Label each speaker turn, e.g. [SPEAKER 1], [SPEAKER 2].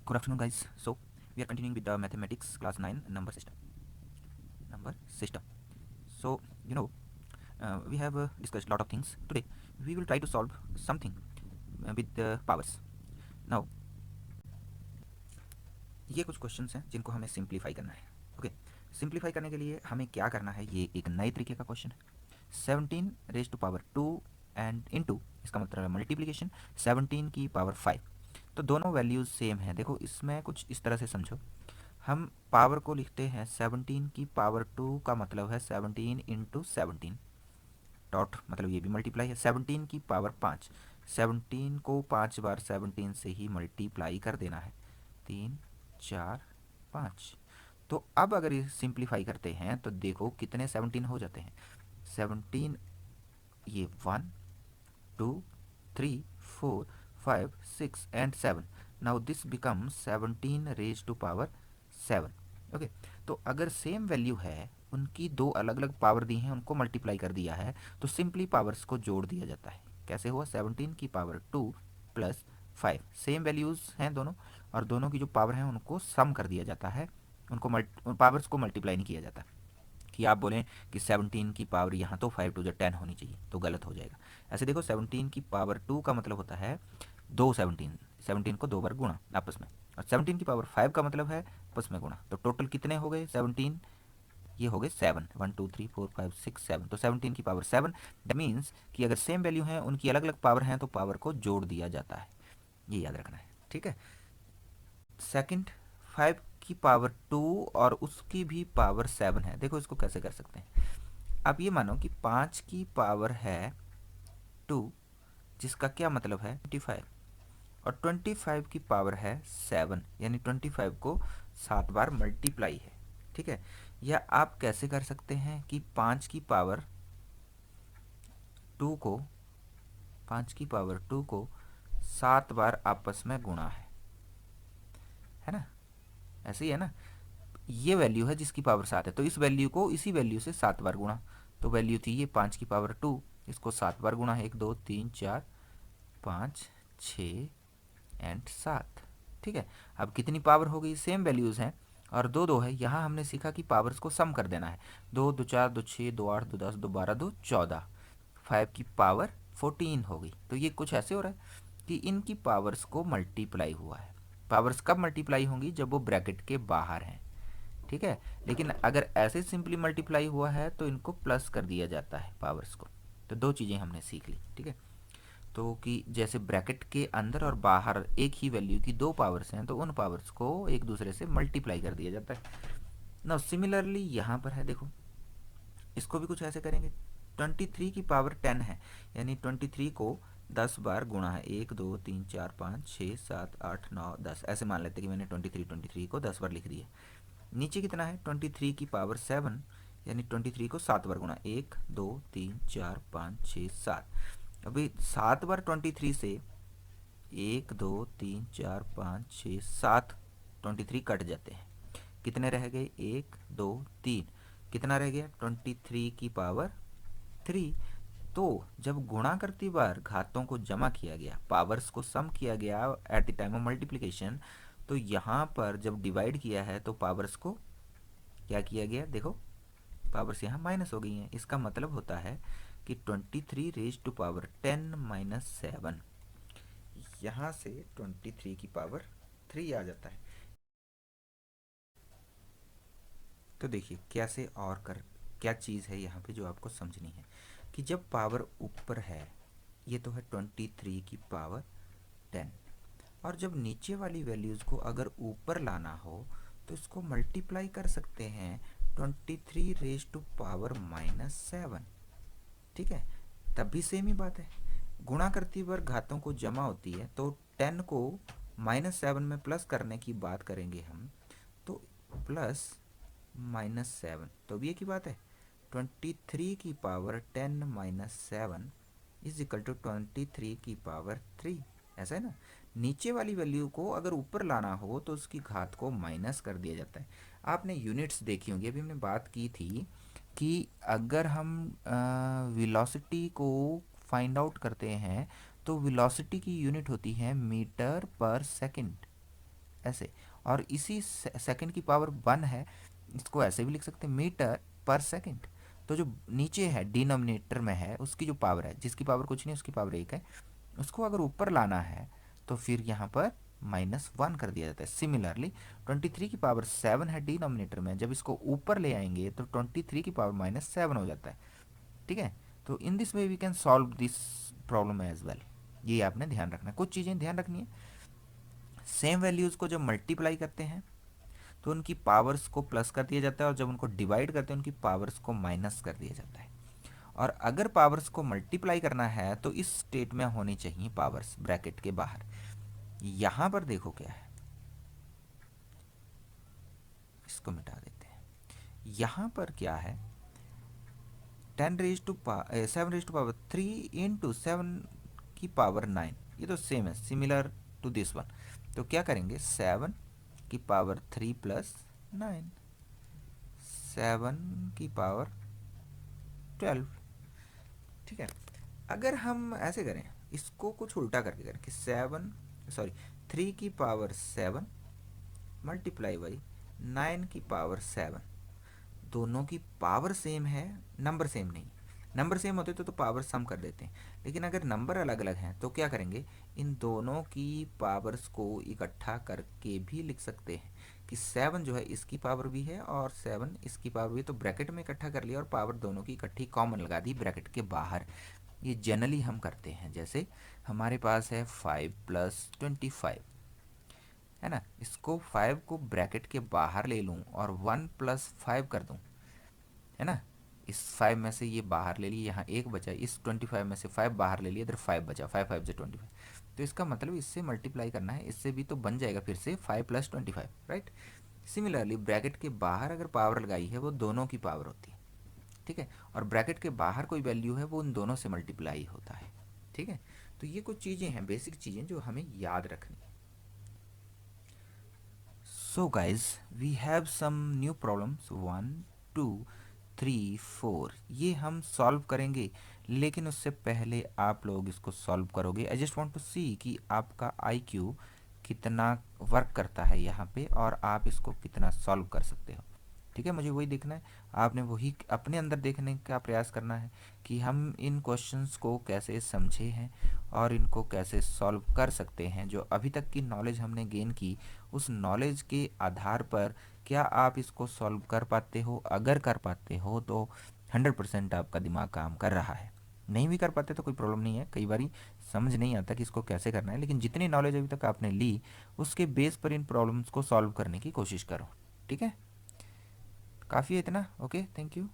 [SPEAKER 1] Good afternoon, guys. So we are continuing with the mathematics class 9 number system. Number system. So you know we have discussed a lot of things. Today we will try to solve something with the powers. Now ये कुछ questions हैं जिनको हमें simplify करना है. Okay, simplify करने के लिए हमें क्या करना है, ये एक नए तरीके का क्वेश्चन है. 17 raised to power 2 and into, इसका मतलब है मल्टीप्लिकेशन 17 की पावर 5. तो दोनों वैल्यूज़ सेम हैं. देखो इसमें कुछ इस तरह से समझो. हम पावर को लिखते हैं 17 की पावर 2 का मतलब है 17 इंटू 17 डॉट, मतलब ये भी मल्टीप्लाई है. 17 की पावर 5, 17 को 5 बार 17 से ही मल्टीप्लाई कर देना है. 3 4 5. तो अब अगर ये सिंप्लीफाई करते हैं तो देखो कितने 17 हो जाते हैं. 17, ये 1 2 3 4 5 6 and 7. Now this become 17 raise to power 7. Okay, तो अगर सेम वैल्यू है, उनकी दो अलग अलग पावर दी हैं, उनको मल्टीप्लाई कर दिया है, तो सिंपली पावर्स को जोड़ दिया जाता है. कैसे हुआ? 17 की पावर 2 प्लस 5, सेम वैल्यूज़ हैं दोनों, और दोनों की जो पावर हैं उनको सम कर दिया जाता है. उनको पावर्स को मल्टीप्लाई नहीं किया जाता. कि आप बोलें कि 17 की पावर यहाँ तो 5 टू द 10 होनी चाहिए, तो गलत हो जाएगा. ऐसे देखो 17 की पावर 2 का मतलब होता है दो 17, 17 को दो बार गुणा आपस में, और 17 की पावर 5 का मतलब है आपस में गुणा. तो टोटल कितने हो गए 17? ये हो गए 7. 1 2 3 4 5 6 7. तो 17 की पावर 7. दैट मीन्स कि अगर सेम वैल्यू है, उनकी अलग अलग पावर हैं, तो पावर को जोड़ दिया जाता है. ये याद रखना है, ठीक है. सेकंड, 5 की पावर 2 और उसकी भी पावर 7 है. देखो इसको कैसे कर सकते हैं. अब ये मानो कि 5 की पावर है 2, जिसका क्या मतलब है 25, और 25 की पावर है 7, यानी 25 को 7 बार मल्टीप्लाई है. ठीक है. या आप कैसे कर सकते हैं कि 5 की पावर 2 को 7 बार आपस में गुणा है ना. ऐसे ही है ना. ये वैल्यू है जिसकी पावर 7 है, तो इस वैल्यू को इसी वैल्यू से 7 बार गुणा. तो वैल्यू थी ये 5 की पावर 2, इसको 7 बार गुणा है. 1 2 3 4 5 6 एंड 7. ठीक है. अब कितनी पावर हो गई? सेम वैल्यूज़ हैं और दो दो है. यहाँ हमने सीखा कि पावर्स को सम कर देना है. 2 2 4 2 6 2 8 2 10 2 12 2 14. 5 की पावर 14 हो गई. तो ये कुछ ऐसे हो रहा है कि इनकी पावर्स को मल्टीप्लाई हुआ है. पावर्स कब मल्टीप्लाई होंगी? जब वो ब्रैकेट के बाहर हैं. ठीक है. लेकिन अगर ऐसे सिंपली मल्टीप्लाई हुआ है तो इनको प्लस कर दिया जाता है पावर्स को. तो दो चीज़ें हमने सीख ली. ठीक है. तो कि जैसे ब्रैकेट के अंदर और बाहर एक ही वैल्यू की दो पावर्स हैं, तो उन पावर्स को एक दूसरे से मल्टीप्लाई कर दिया जाता है ना. सिमिलरली यहाँ पर है, देखो इसको भी कुछ ऐसे करेंगे. 23 की पावर 10 है, यानी 23 को 10 बार गुणा है. 1 2 3 4 5 6 7 8 9 10. ऐसे मान लेते कि मैंने 23 को 10 बार लिख दिया. नीचे कितना है? 23 की पावर 7, यानी 23 को 7 बार गुणा. 1 2 3 4 5 6 7. अभी 7 बार 23 से 1 2 3 4 5 6 7 23 कट जाते हैं. कितने रह गए? 1 2 3. कितना रह गया? 23 की पावर 3. तो जब गुणा करती बार घातों को जमा किया गया, पावर्स को सम किया गया at the time of multiplication, तो यहाँ पर जब डिवाइड किया है तो पावर्स को क्या किया गया? देखो पावर्स यहाँ माइनस हो गई हैं. इसका मतलब होता है कि 23 रेज टू पावर 10 माइनस 7, यहाँ से 23 की पावर 3 आ जाता है. तो देखिए कैसे और कर, क्या चीज़ है यहाँ पे जो आपको समझनी है कि जब पावर ऊपर है, ये तो है 23 की पावर 10, और जब नीचे वाली वैल्यूज़ को अगर ऊपर लाना हो तो इसको मल्टीप्लाई कर सकते हैं 23 रेज टू पावर माइनस 7. ठीक है. तब भी सेम ही बात है. गुणा करती बार घातों को जमा होती है, तो 10 को -7 में प्लस करने की बात करेंगे हम, तो प्लस -7 तो भी एक ही बात है. 23 की पावर 10 माइनस 7 इज इक्वल टू 23 की पावर 3. ऐसा है ना. नीचे वाली वैल्यू को अगर ऊपर लाना हो तो उसकी घात को माइनस कर दिया जाता है. आपने यूनिट्स देखी होंगी, अभी हमने बात की थी कि अगर हम वेलोसिटी को फाइंड आउट करते हैं तो वेलोसिटी की यूनिट होती है मीटर पर सेकंड. ऐसे, और इसी सेकंड की पावर 1 है, इसको ऐसे भी लिख सकते हैं मीटर पर सेकंड। तो जो नीचे है डिनोमिनेटर में है उसकी जो पावर है, जिसकी पावर कुछ नहीं उसकी पावर 1 है, उसको अगर ऊपर लाना है तो फिर यहाँ पर -1 कर दिया जाता है। सिमिलरली 23 की पावर 7 है डिनोमिनेटर में, जब इसको ऊपर ले आएंगे तो 23 की पावर -7 हो जाता है। ठीक है, तो in this way we can solve this problem as well. ये आपने ध्यान रखना है, कुछ चीज़ें ध्यान रखनी है। सेम वैल्यूज़ को जब मल्टीप्लाई करते हैं तो उनकी पावर्स को प्लस कर दिया जाता है, और जब उनको डिवाइड करते हैं उनकी पावर्स को माइनस कर दिया जाता है। और अगर पावर्स को मल्टीप्लाई करना है तो इस स्टेट में होनी चाहिए पावर्स ब्रैकेट के बाहर। यहाँ पर देखो क्या है, इसको मिटा देते हैं। यहाँ पर क्या है, 7 रेज टू पावर 3 इंटू 7 की पावर 9, ये तो सेम है, सिमिलर टू दिस वन। तो क्या करेंगे, 7 की पावर 3 प्लस 9, 7 की पावर 12। ठीक है, अगर हम ऐसे करें, इसको कुछ उल्टा करके करें कि 3 की पावर 7 मल्टीप्लाई बाई 9 की पावर 7, दोनों की पावर सेम है, नंबर सेम नहीं। नंबर सेम होते तो पावर सम कर देते हैं, लेकिन अगर नंबर अलग अलग हैं तो क्या करेंगे, इन दोनों की पावर्स को इकट्ठा करके भी लिख सकते हैं कि 7 जो है इसकी पावर भी है और 7 इसकी पावर भी है, तो ब्रैकेट में इकट्ठा कर लिया और पावर दोनों की इकट्ठी कॉमन लगा दी ब्रैकेट के बाहर। ये जनरली हम करते हैं, जैसे हमारे पास है 5 + 25, है ना, इसको 5 को ब्रैकेट के बाहर ले लूँ और 1 + 5 कर दूँ, है ना, इस 5 में से ये बाहर ले लिए, यहाँ 1 बचा, इस 25 में से 5 बाहर ले लिए, इधर 5 बचा, 5 5 से 25। तो इसका मतलब इससे मल्टीप्लाई करना है, इससे भी तो बन जाएगा फिर से 5 + 25, राइट। सिमिलरली ब्रैकेट के बाहर अगर पावर लगाई है वो दोनों की पावर होती है, ठीक है, और ब्रैकेट के बाहर कोई वैल्यू है वो उन दोनों से मल्टीप्लाई होता है। ठीक है, तो ये कुछ चीज़ें हैं, बेसिक चीज़ें जो हमें याद रखनी है। So guys we have some new problems, 1 2 3 4, ये हम सॉल्व करेंगे, लेकिन उससे पहले आप लोग इसको सॉल्व करोगे। आई जस्ट वांट टू सी कि आपका आईक्यू कितना वर्क करता है यहाँ पे, और आप इसको कितना सॉल्व कर सकते हो। ठीक है, मुझे वही देखना है, आपने वही अपने अंदर देखने का प्रयास करना है कि हम इन क्वेश्चंस को कैसे समझे हैं और इनको कैसे सॉल्व कर सकते हैं। जो अभी तक की नॉलेज हमने गेन की, उस नॉलेज के आधार पर क्या आप इसको सॉल्व कर पाते हो। अगर कर पाते हो तो 100% आपका दिमाग काम कर रहा है। नहीं भी कर पाते तो कोई प्रॉब्लम नहीं है, कई बारी समझ नहीं आता कि इसको कैसे करना है, लेकिन जितनी नॉलेज अभी तक आपने ली उसके बेस पर इन प्रॉब्लम्स को सॉल्व करने की कोशिश करो। ठीक है, काफ़ी है इतना। Okay, thank you.